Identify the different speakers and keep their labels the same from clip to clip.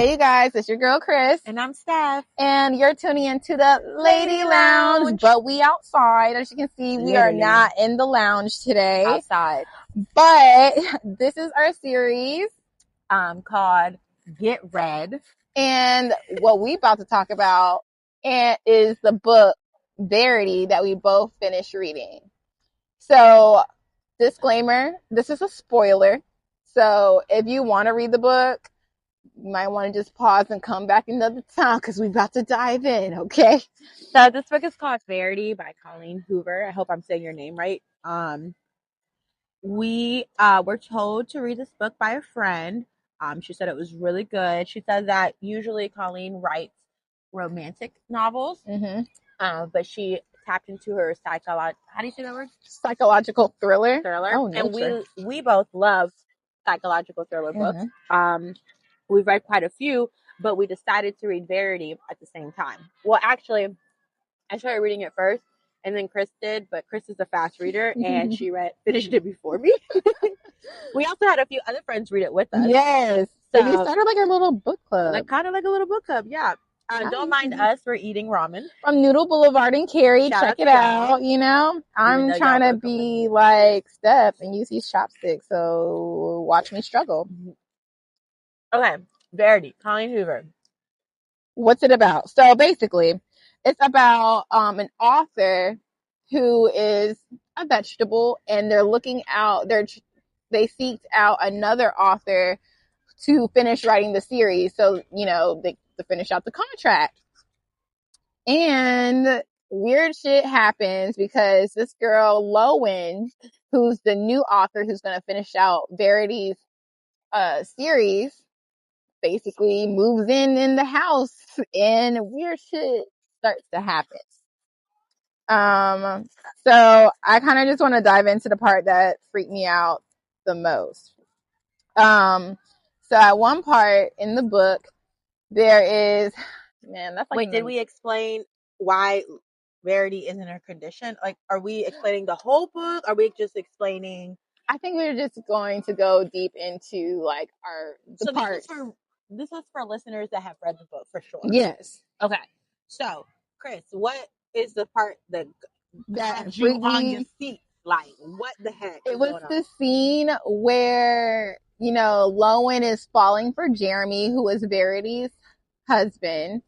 Speaker 1: Hey, you guys, it's your girl, Chris.
Speaker 2: And I'm Steph.
Speaker 1: And you're tuning into the Ladyy Lounge, but we outside. As you can see, we are not in the lounge today.
Speaker 2: Outside.
Speaker 1: But this is our series
Speaker 2: Called Get Red.
Speaker 1: And what we about to talk about is the book, Verity, that we both finished reading. So, disclaimer, this is a spoiler. So, if you want to read the book, you might want to just pause and come back another time because we're about to dive in, okay?
Speaker 2: So this book is called Verity by Colleen Hoover. I hope I'm saying your name right. We were told to read this book by a friend. She said it was really good. She said that usually Colleen writes romantic novels, but she tapped into her how do you say that word?
Speaker 1: Psychological thriller.
Speaker 2: Oh, and we both love psychological thriller books. We've read quite a few, but we decided to read Verity at the same time. Well, actually, I started reading it first, and then Chris did, but Chris is a fast reader, and she finished it before me. We also had a few other friends read it with us.
Speaker 1: Yes. So you started like a little book club.
Speaker 2: Kind of like a little book club, yeah. Don't mind us. We're eating ramen.
Speaker 1: From Noodle Boulevard in Cary. Check it out, you know. I'm trying to be like Steph and use these chopsticks, so watch me struggle.
Speaker 2: Okay, Verity, Colleen Hoover.
Speaker 1: What's it about? So basically, it's about an author who is a vegetable, and they're looking out. They seeked out another author to finish writing the series, so you know to finish out the contract. And weird shit happens because this girl Lowen, who's the new author who's going to finish out Verity's series, basically moves in the house and weird shit starts to happen. So I kind of just want to dive into the part that freaked me out the most. So at one part in the book, there is,
Speaker 2: Wait, did we explain why Verity is in her condition? Like, are we explaining the whole book? Are we just explaining?
Speaker 1: I think we're just going to go deep into like the parts.
Speaker 2: This is for listeners that have read the book for sure.
Speaker 1: Yes.
Speaker 2: Okay. So, Chris, what is the part that had you on your seat? Like, what the heck?
Speaker 1: It was the scene where, you know, Lowen is falling for Jeremy, who is Verity's husband,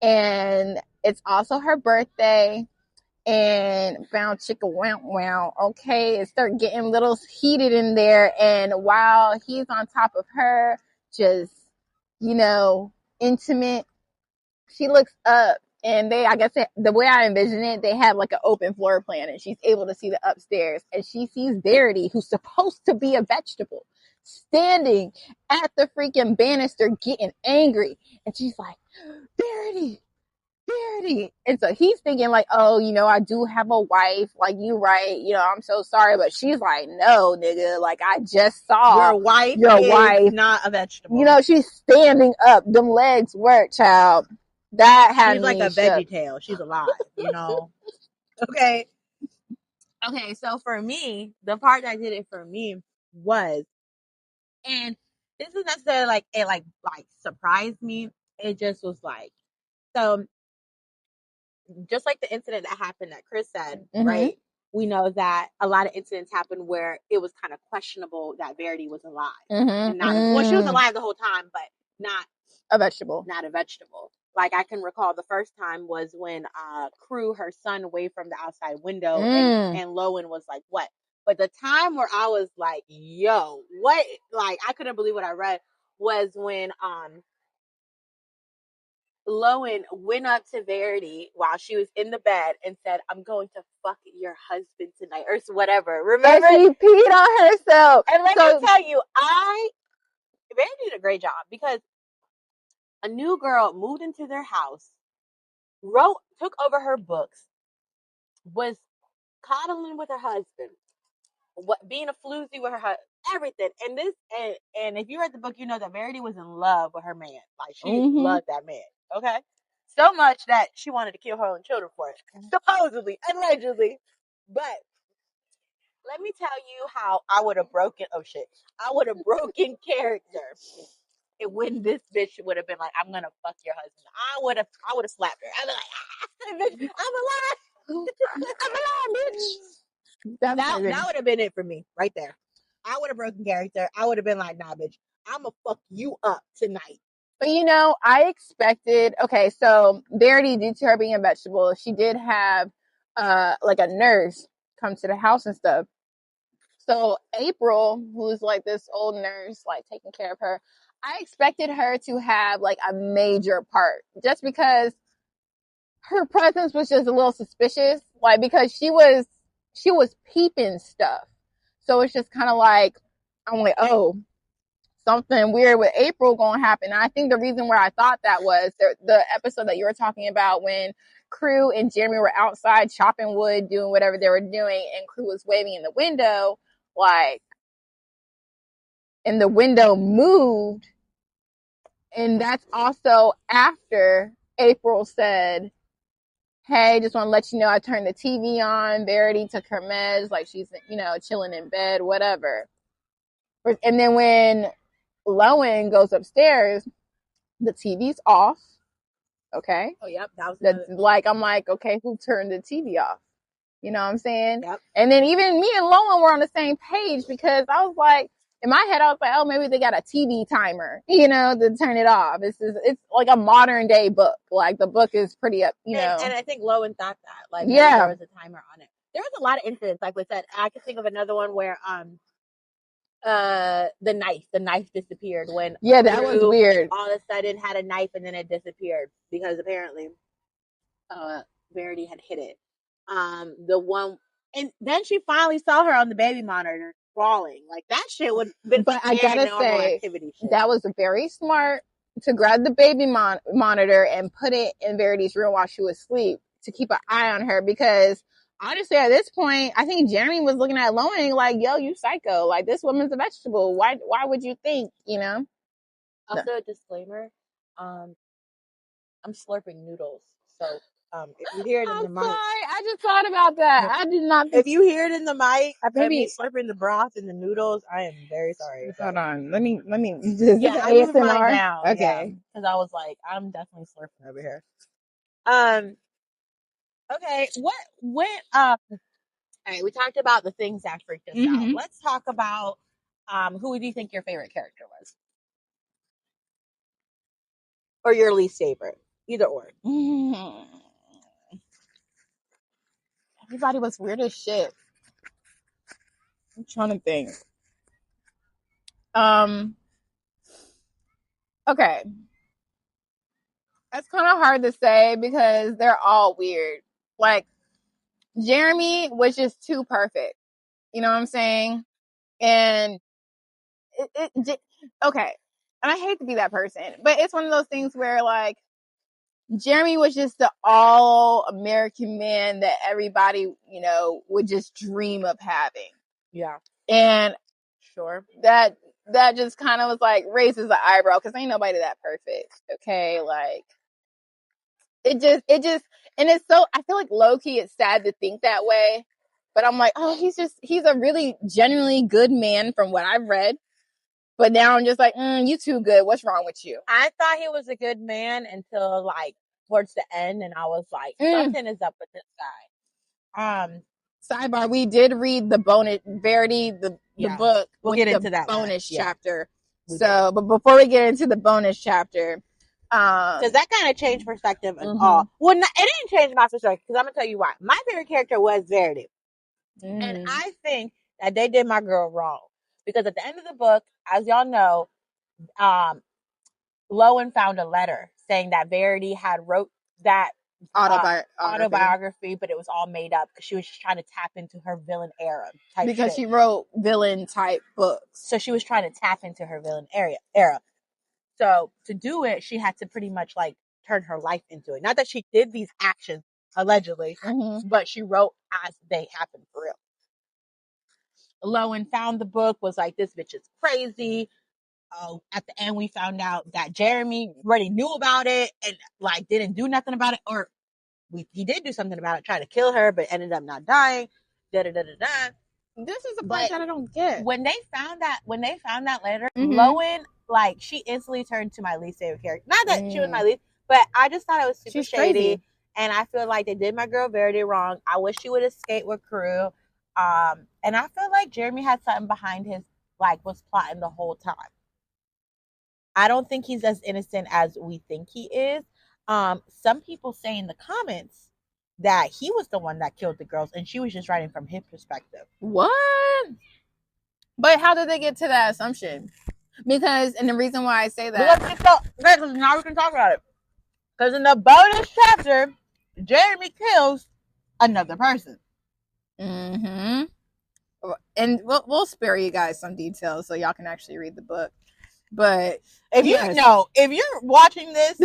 Speaker 1: and it's also her birthday. And bound chicka wow, okay, it start getting a little heated in there, and while he's on top of her, just, you know, intimate, she looks up, and the way I envision it, they have like an open floor plan, and she's able to see the upstairs, and she sees Verity, who's supposed to be a vegetable, standing at the freaking banister getting angry, and she's like, Verity. And so he's thinking like, oh, you know, I do have a wife, like, you right, you know, I'm so sorry, but she's like, no, nigga, like, I just saw
Speaker 2: your wife not a vegetable.
Speaker 1: You know, she's standing up, them legs work, child. That had
Speaker 2: she's
Speaker 1: me
Speaker 2: like a
Speaker 1: shook.
Speaker 2: veggie tail. She's alive, you know. Okay, so for me, the part that did it for me was, and this is necessarily like it like surprised me. It just was like, so just like the incident that happened that Chris said, right? We know that a lot of incidents happened where it was kind of questionable that Verity was alive. And not well, she was alive the whole time, but not
Speaker 1: a vegetable.
Speaker 2: Not a vegetable. Like, I can recall the first time was when Crew her son away from the outside window, and Lowen was like, what? But the time where I was like, yo, what? Like, I couldn't believe what I read was when Lowen went up to Verity while she was in the bed and said, I'm going to fuck your husband tonight, or whatever. Remember?
Speaker 1: And she peed on herself.
Speaker 2: And let me tell you, Verity did a great job, because a new girl moved into their house, took over her books, was coddling with her husband, being a floozy with her husband, everything. And if you read the book, you know that Verity was in love with her man. Like, she loved that man. Okay, so much that she wanted to kill her own children for it, supposedly, allegedly. But let me tell you how I would have broken. Oh shit! I would have broken character when this bitch would have been like, I'm gonna fuck your husband, I would have slapped her. I'd be like, bitch, I'm alive. I'm alive, bitch. That would have been it for me right there. I would have broken character. I would have been like, nah, bitch, I'm gonna fuck you up tonight.
Speaker 1: But I expected, okay, so Verity, due to her being a vegetable, she did have like a nurse come to the house and stuff. So April, who's like this old nurse, like taking care of her, I expected her to have like a major part just because her presence was just a little suspicious, like because she was peeping stuff. So it's just kind of like, I'm like, oh, something weird with April gonna happen. And I think the reason why I thought that was the episode that you were talking about when Crew and Jeremy were outside chopping wood, doing whatever they were doing, and Crew was waving in the window, like, and the window moved. And that's also after April said, hey, just want to let you know I turned the TV on. Verity took her meds, like she's, chilling in bed, whatever. And then when Lowen goes upstairs, the TV's off. Okay.
Speaker 2: Oh, yep.
Speaker 1: I'm like, okay, who turned the TV off? You know what I'm saying?
Speaker 2: Yep.
Speaker 1: And then even me and Lowen were on the same page because I was like, in my head, I was like, oh, maybe they got a TV timer, to turn it off. It's like a modern day book. Like the book is pretty up,
Speaker 2: And I think Lowen thought that, like,
Speaker 1: yeah,
Speaker 2: there was a timer on it. There was a lot of incidents, like we said. I could think of another one where the knife disappeared when
Speaker 1: that was weird.
Speaker 2: All of a sudden had a knife and then it disappeared because apparently Verity had hit it. The one, and then she finally saw her on the baby monitor crawling. Like that shit would been.
Speaker 1: But I gotta say, that was very smart to grab the baby monitor and put it in Verity's room while she was asleep to keep an eye on her, because honestly, at this point, I think Jeremy was looking at Lowen like, yo, you psycho. Like, this woman's a vegetable. Why would you think,
Speaker 2: Also, a disclaimer, I'm slurping noodles. So, if you hear it in the mic.
Speaker 1: Sorry, I just thought about that. I did not.
Speaker 2: If you hear it in the mic, me slurping the broth and the noodles, I am very sorry.
Speaker 1: Hold on. Let me.
Speaker 2: Yeah, I moved mine down. Okay. Because I was like, I'm definitely slurping over here. Okay, all right, we talked about the things that freaked us out. Let's talk about who do you think your favorite character was? Or your least favorite? Either or.
Speaker 1: Everybody was weird as shit. I'm trying to think. Okay. That's kind of hard to say because they're all weird. Like, Jeremy was just too perfect. You know what I'm saying? And okay. And I hate to be that person, but it's one of those things where, like, Jeremy was just the all American man that everybody, would just dream of having.
Speaker 2: Yeah. And
Speaker 1: sure, that just kind of was like raises the eyebrow because ain't nobody that perfect. Okay. Like, it just, and it's so, I feel like low key, it's sad to think that way, but I'm like, oh, he's a really genuinely good man from what I've read. But now I'm just like, you too good. What's wrong with you?
Speaker 2: I thought he was a good man until like towards the end, and I was like, something is up with this guy.
Speaker 1: Sidebar: we did read the bonus Verity, the book.
Speaker 2: We'll get into that
Speaker 1: bonus chapter. But before we get into the bonus chapter,
Speaker 2: because that kind of changed perspective and all. Well, it didn't change my perspective because I'm gonna tell you why. My favorite character was Verity, and I think that they did my girl wrong because at the end of the book, as y'all know, Lowen found a letter saying that Verity had wrote that autobiography, but it was all made up because she was just trying to tap into her villain era type
Speaker 1: because
Speaker 2: shit.
Speaker 1: She wrote villain type books.
Speaker 2: So she was trying to tap into her villain era. So to do it, she had to pretty much like turn her life into it. Not that she did these actions allegedly, but she wrote as they happened for real. Lowen found the book, was like, this bitch is crazy. At the end, we found out that Jeremy already knew about it and like didn't do nothing about it, or he did do something about it, tried to kill her, but ended up not dying. This is the part that I don't get. When they found that letter, Lowen like she instantly turned to my least favorite character. Not that she was my least, but I just thought it was super shady. Crazy. And I feel like they did my girl Verity wrong. I wish she would have escaped with Crew. And I feel like Jeremy had something behind his, like, was plotting the whole time. I don't think he's as innocent as we think he is. Some people say in the comments that he was the one that killed the girls and she was just writing from his perspective.
Speaker 1: What? But how did they get to that assumption? Because, and the reason why I say that,
Speaker 2: because now we can talk about it. Because in the bonus chapter, Jeremy kills another person.
Speaker 1: Mm-hmm. And we'll spare you guys some details so y'all can actually read the book. But
Speaker 2: if you're watching this,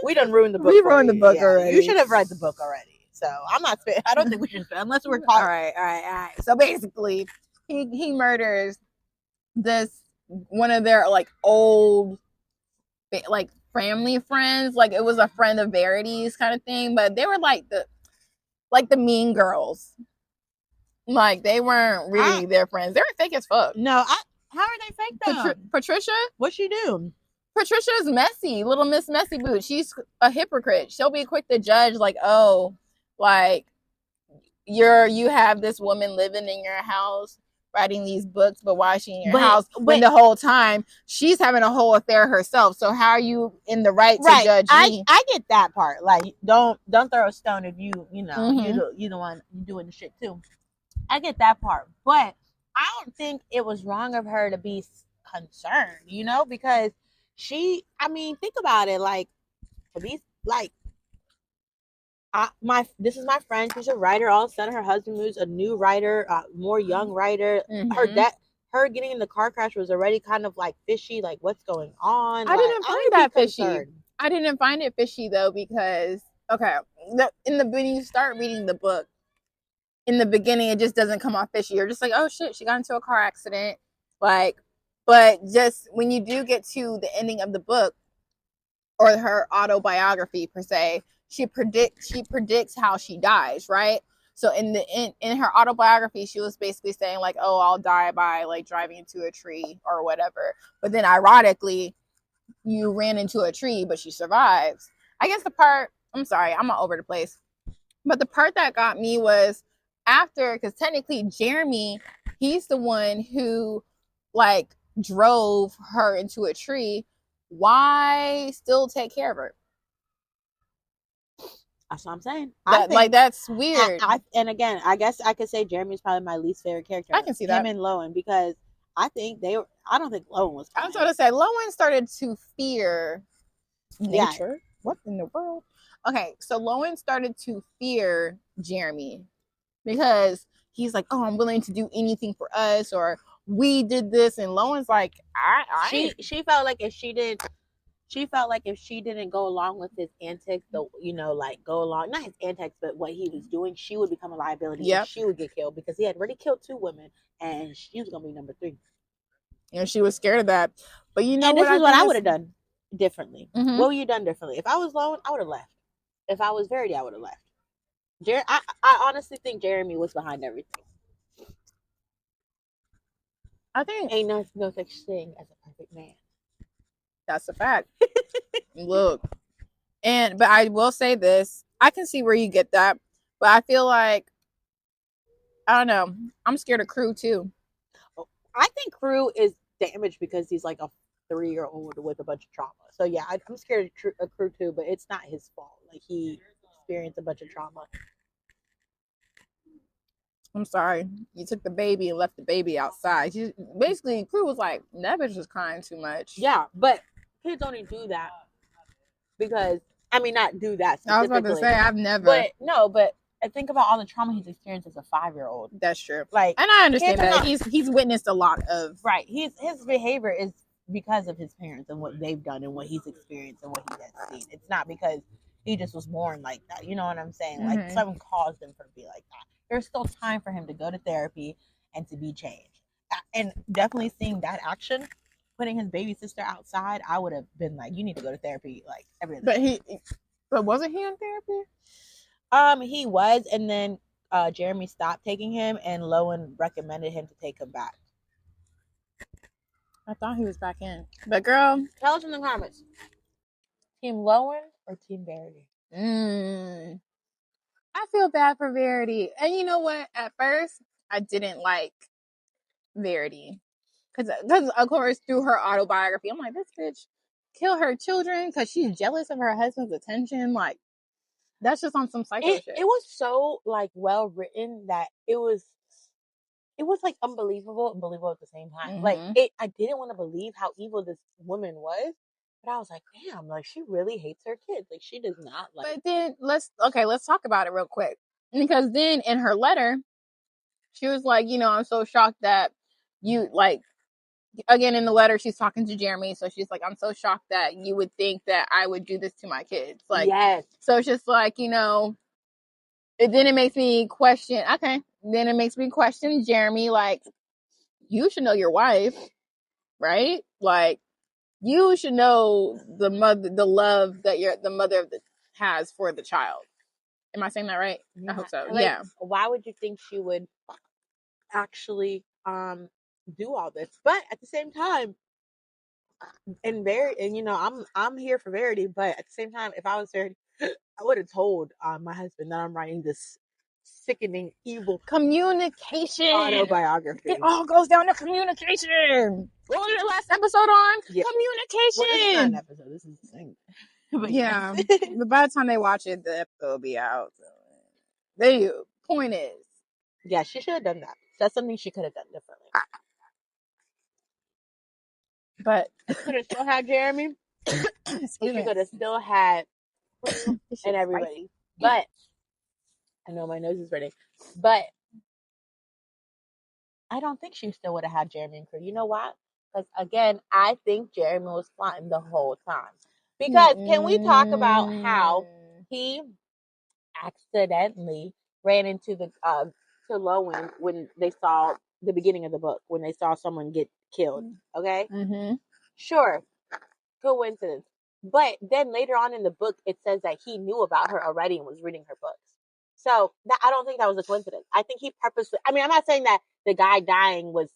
Speaker 2: we done ruined the book.
Speaker 1: We ruined the book already.
Speaker 2: You should have read the book already. So I'm not. I don't think we should unless we're talking.
Speaker 1: All right. So basically, he murders this one of their like old like family friends. Like it was a friend of Verity's kind of thing, but they were like the mean girls. Like they weren't really their friends. They were fake as fuck.
Speaker 2: No, how are they fake though?
Speaker 1: Patricia?
Speaker 2: What's she do?
Speaker 1: Patricia is messy, little Miss Messy Boot. She's a hypocrite. She'll be quick to judge, like, oh, like you have this woman living in your house writing these books, but why is she in your house when the whole time she's having a whole affair herself? So how are you in the right to judge me?
Speaker 2: I get that part. Like, don't throw a stone if you the one doing the shit too. I get that part, but I don't think it was wrong of her to be concerned, because think about it, like, to be like, this is my friend. She's a writer. All of a sudden, her husband moves a new writer, more young writer. Mm-hmm. Her getting in the car crash was already kind of like fishy. Like, what's going on?
Speaker 1: I didn't find that fishy. I didn't find it fishy though because when you start reading the book, in the beginning, it just doesn't come off fishy. You're just like, oh shit, she got into a car accident. Like, but just when you do get to the ending of the book or her autobiography per se, she predicts how she dies, right? So in her autobiography, she was basically saying like, oh, I'll die by like driving into a tree or whatever. But then ironically, you ran into a tree, but she survives. I guess I'm sorry, I'm all over the place. But the part that got me was after, because technically Jeremy, he's the one who like drove her into a tree. Why still take care of her?
Speaker 2: That's what I'm saying.
Speaker 1: That's weird.
Speaker 2: And again, I guess I could say Jeremy's probably my least favorite character.
Speaker 1: I can see that.
Speaker 2: Him and Lowen, because I don't think Lowen was.
Speaker 1: I was going to say Lowen started to fear nature. Yeah. What in the world? Okay, so Lowen started to fear Jeremy because he's like, oh, I'm willing to do anything for us, or we did this, and Lowen's like,
Speaker 2: she felt like if she didn't go along with his antics, not his antics, but what he was doing, she would become a liability. Yep. And she would get killed because he had already killed 2 women, and she was gonna be number 3.
Speaker 1: And she was scared of that. But
Speaker 2: this is what I would have done differently. Mm-hmm. What would you done differently? If I was Lowen, I would have left. If I was Verity, I would have left. I honestly think Jeremy was behind everything.
Speaker 1: I think
Speaker 2: ain't no such thing as a perfect man.
Speaker 1: That's a fact. Look, but I will say this: I can see where you get that, but I feel like I don't know. I'm scared of Crew too.
Speaker 2: I think Crew is damaged because he's like a 3-year-old with a bunch of trauma. So yeah, I'm scared of Crew too, but it's not his fault. Like, he experienced a bunch of trauma.
Speaker 1: I'm sorry, you took the baby and left the baby outside. Basically, Crew was like, that bitch was crying too much.
Speaker 2: Yeah, but kids only do that because not do that specifically.
Speaker 1: I was about to say I've never.
Speaker 2: But I think about all the trauma he's experienced as a 5-year-old.
Speaker 1: That's true.
Speaker 2: Like,
Speaker 1: and I understand that he's witnessed a lot of.
Speaker 2: Right. His behavior is because of his parents and what they've done and what he's experienced and what he has seen. It's not because he just was born like that. You know what I'm saying? Mm-hmm. Like, someone caused him to be like that. There's still time for him to go to therapy and to be changed. And definitely seeing that action, putting his baby sister outside, I would have been like, you need to go to therapy like every day.
Speaker 1: But wasn't he in therapy?
Speaker 2: He was, and then Jeremy stopped taking him, and Lowen recommended him to take him back.
Speaker 1: I thought he was back in. But girl,
Speaker 2: tell us in the comments. Team Lowen or Team Verity?
Speaker 1: I feel bad for Verity. And you know what? At first, I didn't like Verity. Because of course, through her autobiography, I'm like, this bitch kill her children because she's jealous of her husband's attention. Like, that's just on some psycho shit.
Speaker 2: It was so, like, well written that it was like unbelievable at the same time. Like, I didn't want to believe how evil this woman was, but I was like, damn, like, she really hates her kids. Like, she does not like.
Speaker 1: But then let's talk about it real quick, because then in her letter, she was like, I'm so shocked that you like. Again, in the letter, she's talking to Jeremy, so she's like, I'm so shocked that you would think that I would do this to my kids. Like,
Speaker 2: yes.
Speaker 1: So it's just like, then it makes me question. Okay, then it makes me question Jeremy. Like, you should know your wife, right? Like, you should know the love that the mother has for the child. Am I saying that right?
Speaker 2: Yeah.
Speaker 1: I hope so.
Speaker 2: Like,
Speaker 1: yeah.
Speaker 2: Why would you think she would actually do all this? But at the same time, I'm here for Verity, but at the same time, if I was Verity, I would have told my husband that I'm writing this sickening, evil
Speaker 1: communication
Speaker 2: autobiography.
Speaker 1: It all goes down to communication. What was your last episode on?
Speaker 2: Yeah.
Speaker 1: Communication.
Speaker 2: Well, this is not an episode. This is the thing.
Speaker 1: But yeah. But by the time they watch it, the episode will be out. The point is.
Speaker 2: Yeah, she should have done that. That's something she could have done differently.
Speaker 1: But
Speaker 2: she could have still had Jeremy. She could have still had and everybody. But I know my nose is running. But I don't think she still would have had Jeremy and crew. You know why? Because again, I think Jeremy was plotting the whole time. Because can we talk about how he accidentally ran into the to Lowen when they saw the beginning of the book, when they saw someone get killed. Okay? Sure. Coincidence. But then later on in the book, it says that he knew about her already and was reading her books. So I don't think that was a coincidence. I think he purposely. I mean, I'm not saying that the guy dying was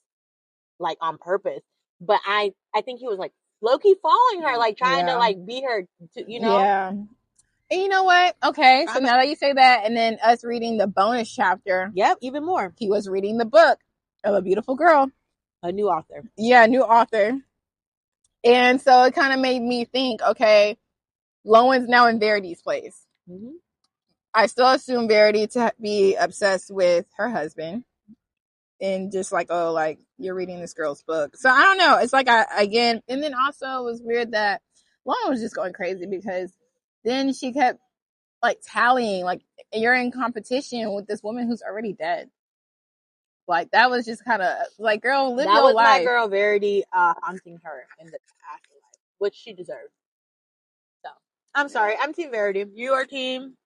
Speaker 2: like on purpose, but I think he was like low-key following her, like trying to like beat her.
Speaker 1: Yeah. And you know what? Okay, so now that you say that, and then us reading the bonus chapter.
Speaker 2: Yep, even more.
Speaker 1: He was reading the book of A Beautiful Girl.
Speaker 2: A new author.
Speaker 1: Yeah, new author. And so it kind of made me think, okay, Lowen's now in Verity's place. I still assume Verity to be obsessed with her husband. And just like, oh, like, you're reading this girl's book. So I don't know. It's like, again, and then also it was weird that Lowen was just going crazy because then she kept like tallying, like, you're in competition with this woman who's already dead. Like, that was just kind of like, girl, live your life. That was
Speaker 2: my girl Verity haunting her in the afterlife, which she deserved. So I'm sorry, I'm Team Verity. You are Team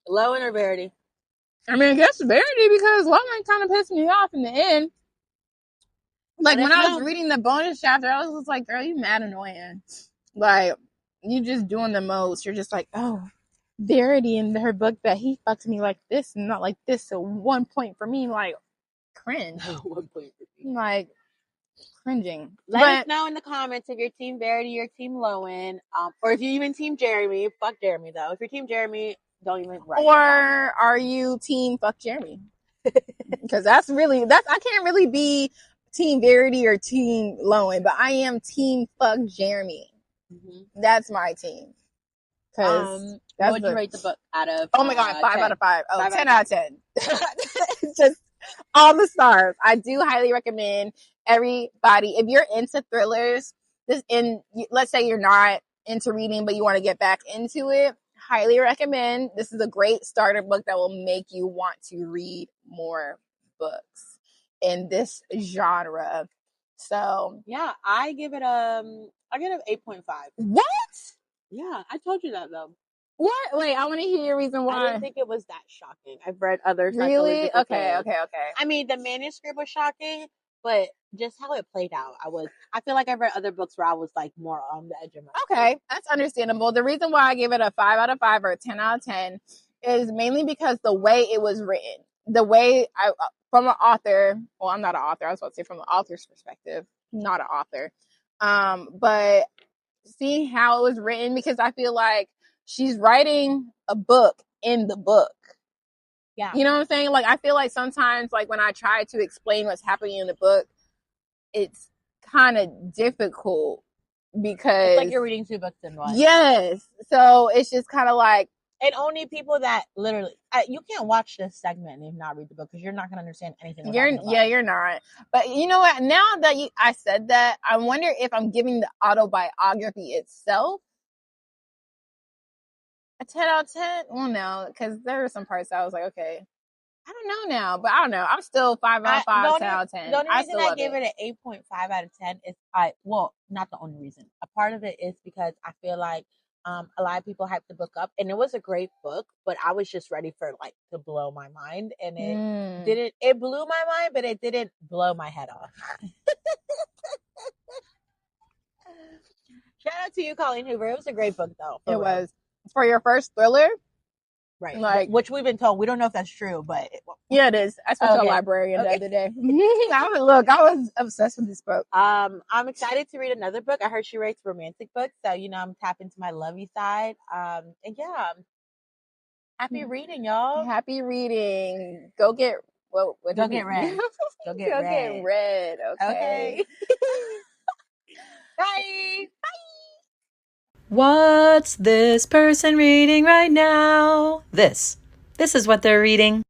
Speaker 2: Lowen or Verity?
Speaker 1: I mean, I guess Verity, because Lowen kind of pissed me off in the end. Like, when I was reading the bonus chapter, I was just like, girl, you mad annoying. Like, you just doing the most. You're just like, oh, Verity in her book that he fucked me like this and not like this. So 1 point for me, like, cringe.
Speaker 2: 1 point for me.
Speaker 1: Like, cringing.
Speaker 2: Let us know in the comments if you're Team Verity or Team Lowen. Or if you're even Team Jeremy. Fuck Jeremy, though. If you're Team Jeremy, don't even write.
Speaker 1: Or are you Team Fuck Jeremy? Because I can't really be Team Verity or Team Lowen, but I am Team Fuck Jeremy. That's my team.
Speaker 2: What would you rate the book out of?
Speaker 1: Oh my god, 5
Speaker 2: 10?
Speaker 1: out of 5. Oh, 10 out of 10. Just all the stars. I do highly recommend everybody, if you're into thrillers, let's say you're not into reading, but you want to get back into it, highly recommend. This is a great starter book that will make you want to read more books in this genre. So
Speaker 2: yeah, I give it 8.5.
Speaker 1: What?
Speaker 2: Yeah, I told you that though.
Speaker 1: What? Wait, I want to hear your reason why.
Speaker 2: I didn't think it was that shocking. I've read other
Speaker 1: really. Okay.
Speaker 2: I mean, the manuscript was shocking, but just how it played out, I feel like I've read other books where I was like more on the edge of my
Speaker 1: Okay, that's understandable. The reason why I give it a 5 out of 5 or a 10 out of 10 is mainly because the way it was written. The way from an author. Well, I'm not an author. I was about to say from the author's perspective, not an author. But seeing how it was written, because I feel like she's writing a book in the book.
Speaker 2: Yeah.
Speaker 1: You know what I'm saying? Like, I feel like sometimes, like, when I try to explain what's happening in the book, it's kind of difficult because
Speaker 2: it's like you're reading 2 books in one.
Speaker 1: Yes. So it's just kind of like,
Speaker 2: and only people that literally, you can't watch this segment and not read the book because you're not going to understand anything.
Speaker 1: You're not. But you know what? Now that I said that, I wonder if I'm giving the autobiography itself a 10 out of 10. Well, no, because there were some parts I was like, okay, I don't know now, but I don't know. I'm still 5 out of 5, 10 out of 10.
Speaker 2: The only reason I gave it an 8.5 out of 10 is not the only reason. A part of it is because I feel like a lot of people hyped the book up, and it was a great book, but I was just ready for like to blow my mind, and it didn't. It blew my mind, but it didn't blow my head off. Shout out to you, Colleen Hoover. It was a great book, though.
Speaker 1: It was for your first thriller.
Speaker 2: Right. Like, which we've been told. We don't know if that's true, but
Speaker 1: yeah, it is. I spoke to a librarian the other day. I was obsessed with this book.
Speaker 2: I'm excited to read another book. I heard she writes romantic books, so I'm tapping into my lovey side. And yeah, happy reading, y'all.
Speaker 1: Happy reading. Go get
Speaker 2: Go get red. Go get
Speaker 1: red. Okay.
Speaker 2: Bye.
Speaker 3: What's this person reading right now? This is what they're reading.